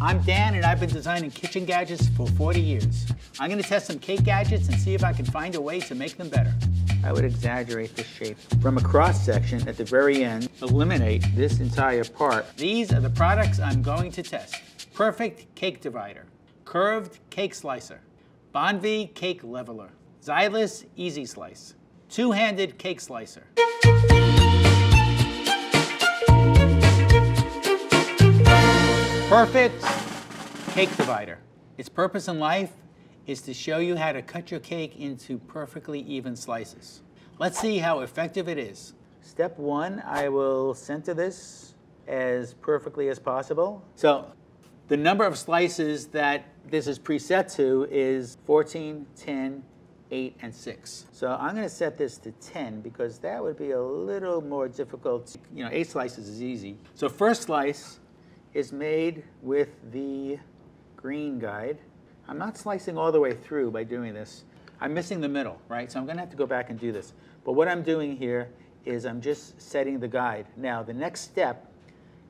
I'm Dan, and I've been designing kitchen gadgets for 40 years. I'm going to test some cake gadgets and see if I can find a way to make them better. I would exaggerate this shape. From a cross section at the very end, eliminate this entire part. These are the products I'm going to test. Perfect cake divider, curved cake slicer, Bonvie cake leveler, Xylus easy slice, two-handed cake slicer. Perfect cake divider. Its purpose in life is to show you how to cut your cake into perfectly even slices. Let's see how effective it is. Step one, I will center this as perfectly as possible. So the number of slices that this is preset to is 14, 10, 8, and 6. So I'm going to set this to 10 because that would be a little more difficult. 8 slices is easy. So first slice is made with the green guide. I'm not slicing all the way through by doing this. I'm missing the middle, right? So I'm going to have to go back and do this. But what I'm doing here is I'm just setting the guide. Now the next step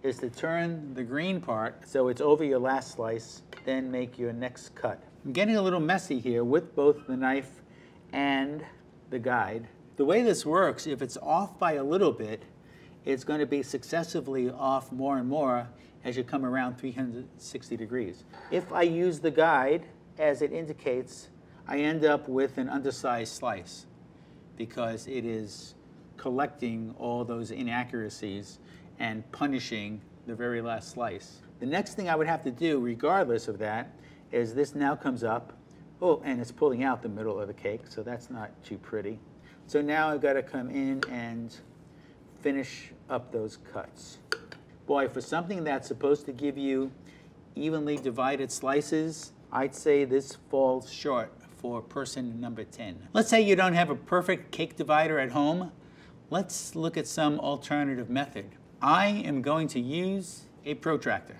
is to turn the green part so it's over your last slice, then make your next cut. I'm getting a little messy here with both the knife and the guide. The way this works, if it's off by a little bit, it's going to be successively off more and more as you come around 360 degrees. If I use the guide as it indicates, I end up with an undersized slice because it is collecting all those inaccuracies and punishing the very last slice. The next thing I would have to do, regardless of that, is this now comes up. Oh, and it's pulling out the middle of the cake, so that's not too pretty. So now I've got to come in and finish up those cuts. Boy, for something that's supposed to give you evenly divided slices, I'd say this falls short for person number 10. Let's say you don't have a perfect cake divider at home. Let's look at some alternative method. I am going to use a protractor.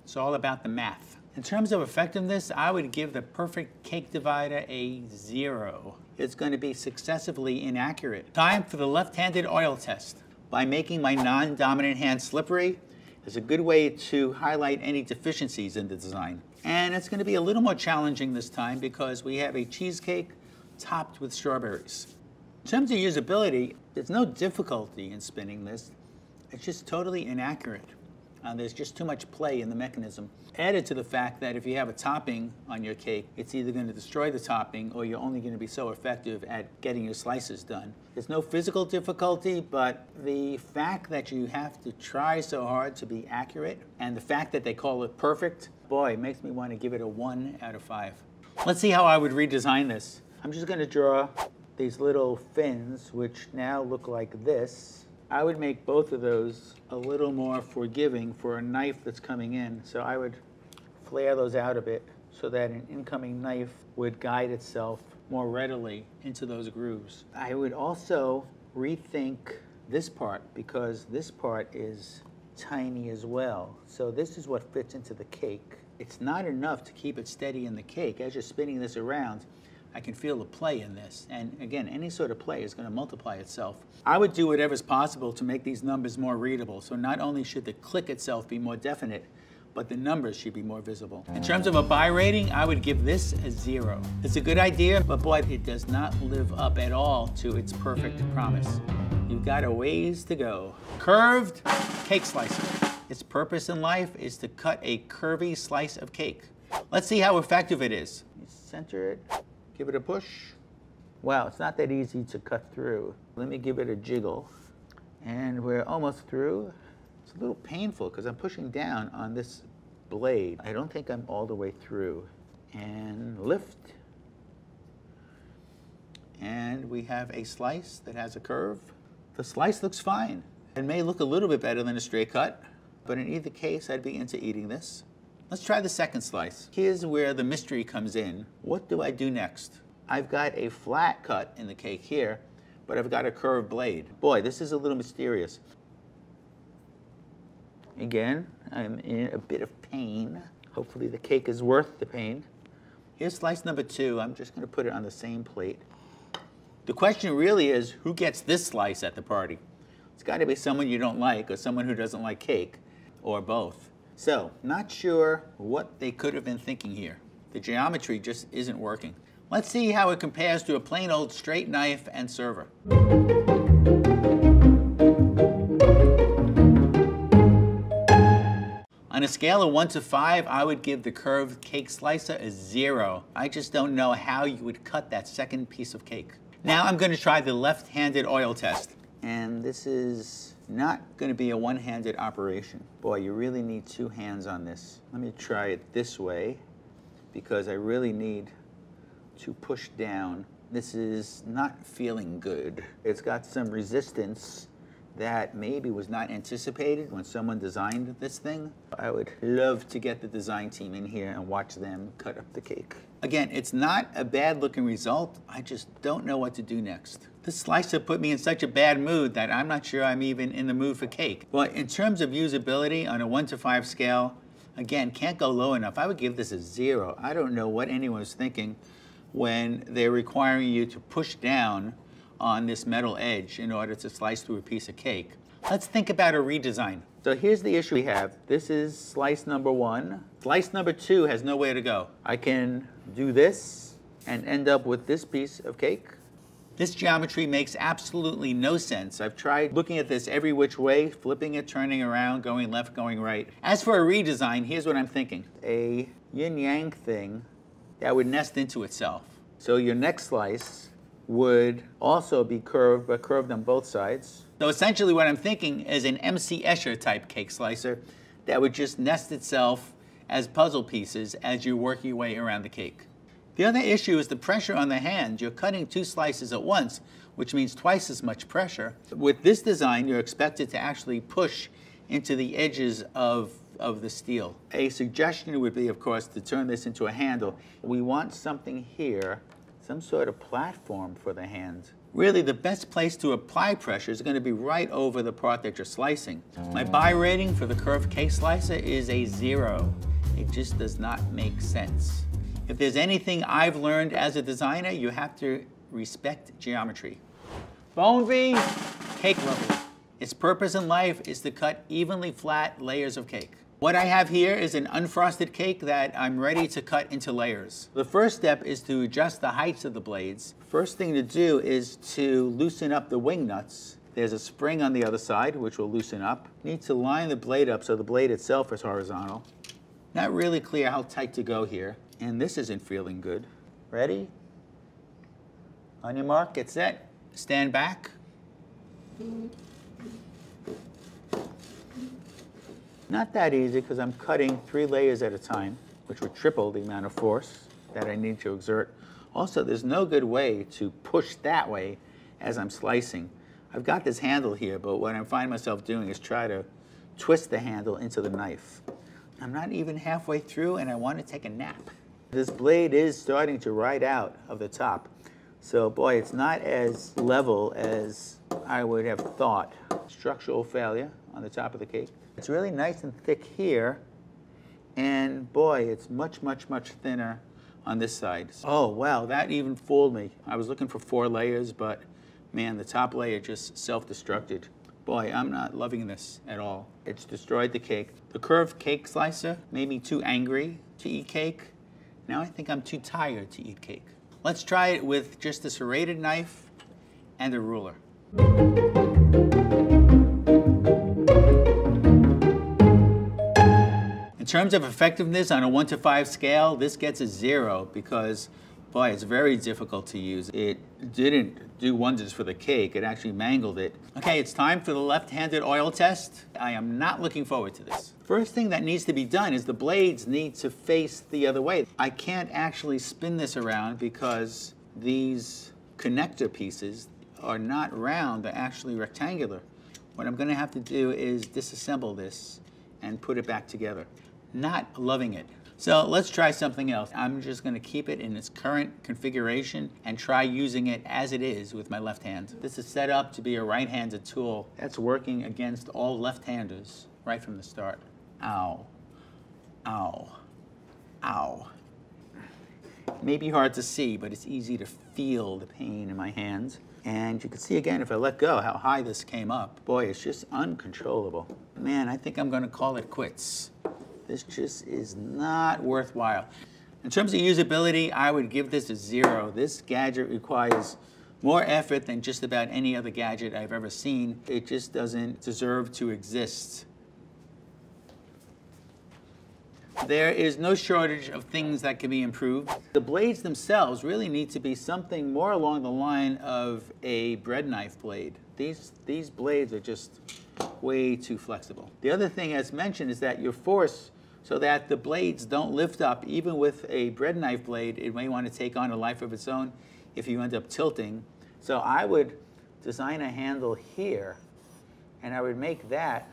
It's all about the math. In terms of effectiveness, I would give the perfect cake divider a 0. It's going to be successively inaccurate. Time for the left-handed oil test. By making my non-dominant hand slippery is a good way to highlight any deficiencies in the design. And it's going to be a little more challenging this time because we have a cheesecake topped with strawberries. In terms of usability, there's no difficulty in spinning this. It's just totally inaccurate. There's just too much play in the mechanism. Added to the fact that if you have a topping on your cake, it's either going to destroy the topping or you're only going to be so effective at getting your slices done. There's no physical difficulty, but the fact that you have to try so hard to be accurate and the fact that they call it perfect, boy, it makes me want to give it a 1 out of 5. Let's see how I would redesign this. I'm just going to draw these little fins, which now look like this. I would make both of those a little more forgiving for a knife that's coming in. So I would flare those out a bit so that an incoming knife would guide itself more readily into those grooves. I would also rethink this part because this part is tiny as well. So this is what fits into the cake. It's not enough to keep it steady in the cake. As you're spinning this around, I can feel the play in this. And again, any sort of play is going to multiply itself. I would do whatever's possible to make these numbers more readable. So not only should the click itself be more definite, but the numbers should be more visible. In terms of a buy rating, I would give this a 0. It's a good idea, but boy, it does not live up at all to its perfect promise. You've got a ways to go. Curved cake slicer. Its purpose in life is to cut a curvy slice of cake. Let's see how effective it is. You center it. Give it a push. Wow, it's not that easy to cut through. Let me give it a jiggle. And we're almost through. It's a little painful because I'm pushing down on this blade. I don't think I'm all the way through. And lift. And we have a slice that has a curve. The slice looks fine. It may look a little bit better than a straight cut, but in either case, I'd be into eating this. Let's try the second slice. Here's where the mystery comes in. What do I do next? I've got a flat cut in the cake here, but I've got a curved blade. Boy, this is a little mysterious. Again, I'm in a bit of pain. Hopefully the cake is worth the pain. Here's slice number 2. I'm just going to put it on the same plate. The question really is, who gets this slice at the party? It's got to be someone you don't like or someone who doesn't like cake, or both. So, not sure what they could have been thinking here. The geometry just isn't working. Let's see how it compares to a plain old straight knife and server. On a scale of 1 to 5, I would give the curved cake slicer a 0. I just don't know how you would cut that second piece of cake. Now I'm going to try the left-handed oil test. And this is not going to be a one-handed operation. Boy, you really need two hands on this. Let me try it this way, because I really need to push down. This is not feeling good. It's got some resistance that maybe was not anticipated when someone designed this thing. I would love to get the design team in here and watch them cut up the cake. Again, it's not a bad looking result. I just don't know what to do next. This slicer put me in such a bad mood that I'm not sure I'm even in the mood for cake. But in terms of usability on a 1 to 5 scale, again, can't go low enough. I would give this a 0. I don't know what anyone was thinking when they're requiring you to push down on this metal edge in order to slice through a piece of cake. Let's think about a redesign. So here's the issue we have. This is slice number 1. Slice number 2 has nowhere to go. I can do this and end up with this piece of cake. This geometry makes absolutely no sense. I've tried looking at this every which way, flipping it, turning around, going left, going right. As for a redesign, here's what I'm thinking. A yin-yang thing that would nest into itself. So your next slice would also be curved, but curved on both sides. So essentially what I'm thinking is an MC Escher type cake slicer that would just nest itself as puzzle pieces as you work your way around the cake. The other issue is the pressure on the hand. You're cutting 2 slices at once, which means twice as much pressure. With this design, you're expected to actually push into the edges of the steel. A suggestion would be, of course, to turn this into a handle. We want something here, some sort of platform for the hand. Really, the best place to apply pressure is going to be right over the part that you're slicing. My buy rating for the curved cake slicer is a 0. It just does not make sense. If there's anything I've learned as a designer, you have to respect geometry. Bone V, cake level. Its purpose in life is to cut evenly flat layers of cake. What I have here is an unfrosted cake that I'm ready to cut into layers. The first step is to adjust the heights of the blades. First thing to do is to loosen up the wing nuts. There's a spring on the other side, which will loosen up. Need to line the blade up so the blade itself is horizontal. Not really clear how tight to go here, and this isn't feeling good. Ready? On your mark, get set, stand back. Not that easy because I'm cutting 3 layers at a time, which would triple the amount of force that I need to exert. Also, there's no good way to push that way as I'm slicing. I've got this handle here, but what I find myself doing is try to twist the handle into the knife. I'm not even halfway through and I want to take a nap. This blade is starting to ride out of the top. So boy, it's not as level as I would have thought. Structural failure on the top of the cake. It's really nice and thick here, and boy, it's much, much, much thinner on this side. Oh wow, that even fooled me. I was looking for 4 layers, but man, the top layer just self-destructed. Boy, I'm not loving this at all. It's destroyed the cake. The curved cake slicer made me too angry to eat cake. Now I think I'm too tired to eat cake. Let's try it with just a serrated knife and a ruler. In terms of effectiveness on a 1 to 5 scale, this gets a 0 because, boy, it's very difficult to use. It didn't do wonders for the cake. It actually mangled it. Okay, it's time for the left-handed oil test. I am not looking forward to this. First thing that needs to be done is the blades need to face the other way. I can't actually spin this around because these connector pieces are not round, they're actually rectangular. What I'm going to have to do is disassemble this and put it back together. Not loving it. So let's try something else. I'm just going to keep it in its current configuration and try using it as it is with my left hand. This is set up to be a right-handed tool that's working against all left-handers right from the start. Ow. Ow. Ow. Maybe hard to see, but it's easy to feel the pain in my hands. And you can see again, if I let go, how high this came up. Boy, it's just uncontrollable. Man, I think I'm gonna call it quits. This just is not worthwhile. In terms of usability, I would give this a 0. This gadget requires more effort than just about any other gadget I've ever seen. It just doesn't deserve to exist. There is no shortage of things that can be improved. The blades themselves really need to be something more along the line of a bread knife blade. These blades are just way too flexible. The other thing, as mentioned, is that your force, so that the blades don't lift up. Even with a bread knife blade, it may want to take on a life of its own if you end up tilting. So I would design a handle here, and I would make that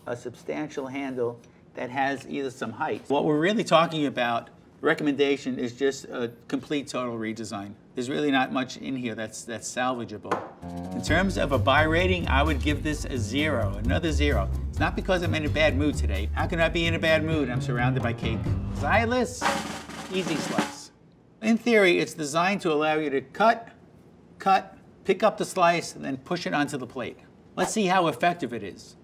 a substantial handle that has either some height. What we're really talking about, recommendation, is just a complete total redesign. There's really not much in here that's salvageable. In terms of a buy rating, I would give this a 0, another 0. It's not because I'm in a bad mood today. How can I be in a bad mood? I'm surrounded by cake. Xylus, easy slice. In theory, it's designed to allow you to cut, pick up the slice, and then push it onto the plate. Let's see how effective it is.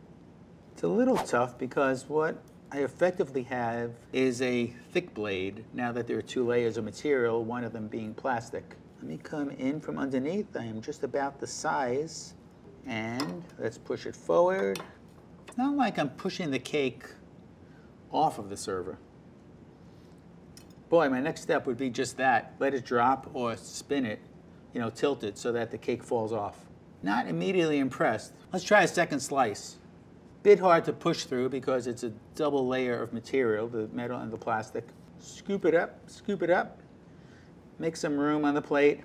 It's a little tough because what I effectively have is a thick blade, now that there are 2 layers of material, one of them being plastic. Let me come in from underneath. I am just about the size, and let's push it forward. It's not like I'm pushing the cake off of the server. Boy, my next step would be just that. Let it drop or spin it, tilt it so that the cake falls off. Not immediately impressed. Let's try a second slice. Bit hard to push through because it's a double layer of material, the metal and the plastic. Scoop it up, make some room on the plate.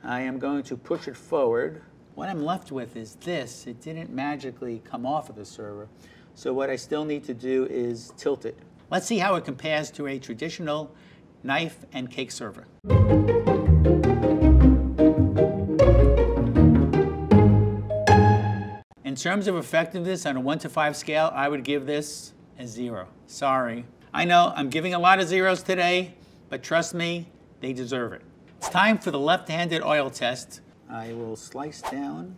I am going to push it forward. What I'm left with is this. It didn't magically come off of the server. So what I still need to do is tilt it. Let's see how it compares to a traditional knife and cake server. In terms of effectiveness on a 1 to 5 scale, I would give this a 0. Sorry. I know I'm giving a lot of zeros today, but trust me, they deserve it. It's time for the left-handed oil test. I will slice down,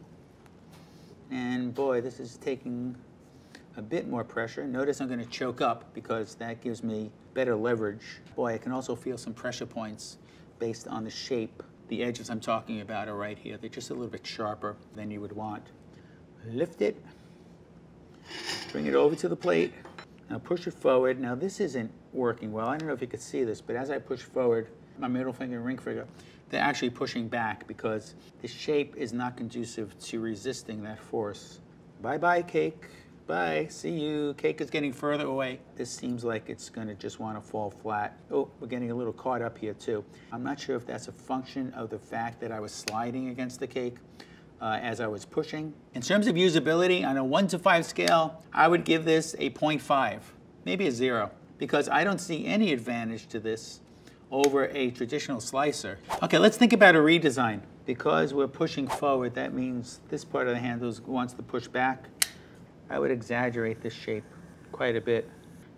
and boy, this is taking a bit more pressure. Notice I'm going to choke up because that gives me better leverage. Boy, I can also feel some pressure points based on the shape. The edges I'm talking about are right here. They're just a little bit sharper than you would want. Lift it, bring it over to the plate, now push it forward. Now this isn't working well. I don't know if you could see this, but as I push forward, my middle finger and ring finger, they're actually pushing back because the shape is not conducive to resisting that force. Bye-bye, cake. Bye, see you. Cake is getting further away. This seems like it's gonna just wanna fall flat. Oh, we're getting a little caught up here too. I'm not sure if that's a function of the fact that I was sliding against the cake as I was pushing. In terms of usability, on a 1 to 5 scale, I would give this a 0.5, maybe a 0, because I don't see any advantage to this over a traditional slicer. Okay, let's think about a redesign. Because we're pushing forward, that means this part of the handle wants to push back. I would exaggerate this shape quite a bit.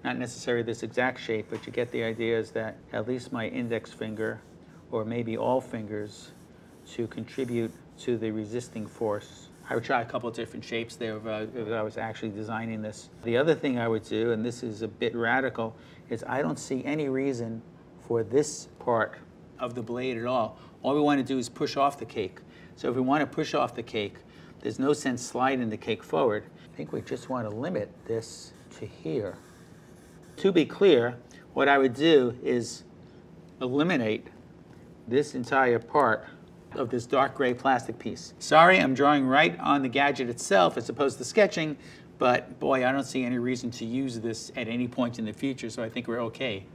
Not necessarily this exact shape, but you get the idea is that at least my index finger, or maybe all fingers, to contribute to the resisting force. I would try a couple of different shapes there if I was actually designing this. The other thing I would do, and this is a bit radical, is I don't see any reason for this part of the blade at all. All we want to do is push off the cake. So if we want to push off the cake, there's no sense sliding the cake forward. I think we just want to limit this to here. To be clear, what I would do is eliminate this entire part of this dark gray plastic piece. Sorry, I'm drawing right on the gadget itself as opposed to sketching, but boy, I don't see any reason to use this at any point in the future, so I think we're okay.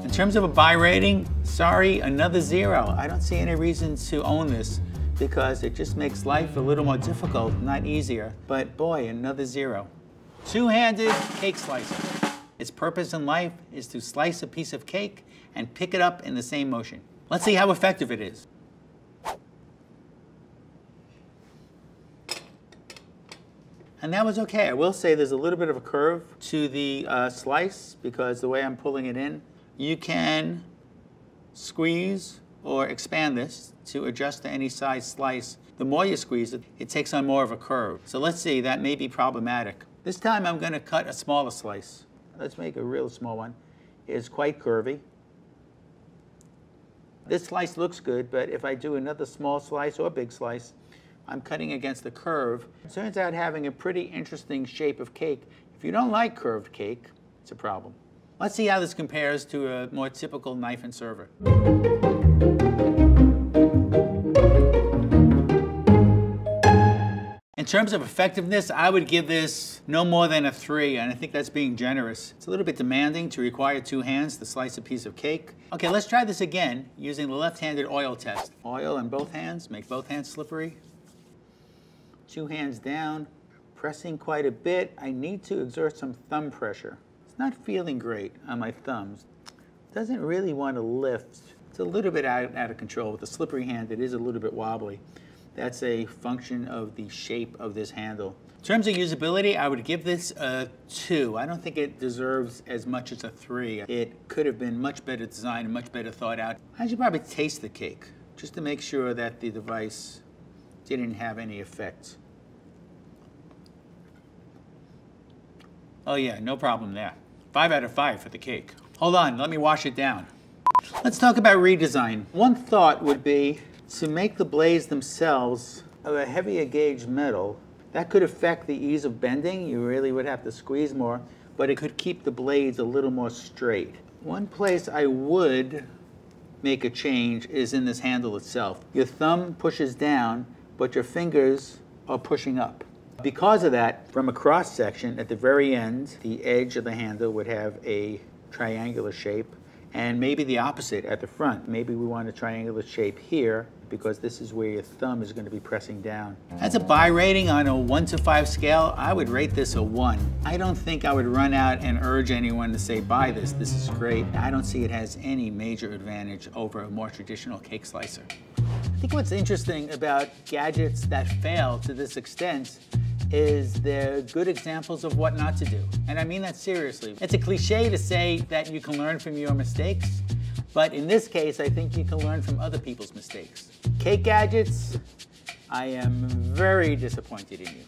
In terms of a buy rating, sorry, another 0. I don't see any reason to own this because it just makes life a little more difficult, not easier, but boy, another 0. Two-handed cake slicer. Its purpose in life is to slice a piece of cake and pick it up in the same motion. Let's see how effective it is. And that was okay. I will say there's a little bit of a curve to the slice because the way I'm pulling it in, you can squeeze or expand this to adjust to any size slice. The more you squeeze it, it takes on more of a curve. So let's see, that may be problematic. This time I'm going to cut a smaller slice. Let's make a real small one. It's quite curvy. This slice looks good, but if I do another small slice or big slice, I'm cutting against the curve. It turns out having a pretty interesting shape of cake. If you don't like curved cake, it's a problem. Let's see how this compares to a more typical knife and server. In terms of effectiveness, I would give this no more than a 3, and I think that's being generous. It's a little bit demanding to require 2 hands to slice a piece of cake. Okay, let's try this again using the left-handed oil test. Oil in both hands, make both hands slippery. 2 hands down, pressing quite a bit. I need to exert some thumb pressure. It's not feeling great on my thumbs. It doesn't really want to lift. It's a little bit out of control. With a slippery hand, it is a little bit wobbly. That's a function of the shape of this handle. In terms of usability, I would give this a 2. I don't think it deserves as much as a 3. It could have been much better designed and much better thought out. I should probably taste the cake just to make sure that the device didn't have any effects. Oh yeah, no problem there. 5 out of 5 for the cake. Hold on, let me wash it down. Let's talk about redesign. One thought would be to make the blades themselves of a heavier gauge metal. That could affect the ease of bending. You really would have to squeeze more, but it could keep the blades a little more straight. One place I would make a change is in this handle itself. Your thumb pushes down, but your fingers are pushing up. Because of that, from a cross section at the very end, the edge of the handle would have a triangular shape, and maybe the opposite at the front. Maybe we want a triangular shape here, because this is where your thumb is going to be pressing down. As a buy rating on a 1 to 5 scale, I would rate this a 1. I don't think I would run out and urge anyone to say, buy this, this is great. I don't see it has any major advantage over a more traditional cake slicer. I think what's interesting about gadgets that fail to this extent is they're good examples of what not to do. And I mean that seriously. It's a cliche to say that you can learn from your mistakes, but in this case, I think you can learn from other people's mistakes. Cake gadgets, I am very disappointed in you.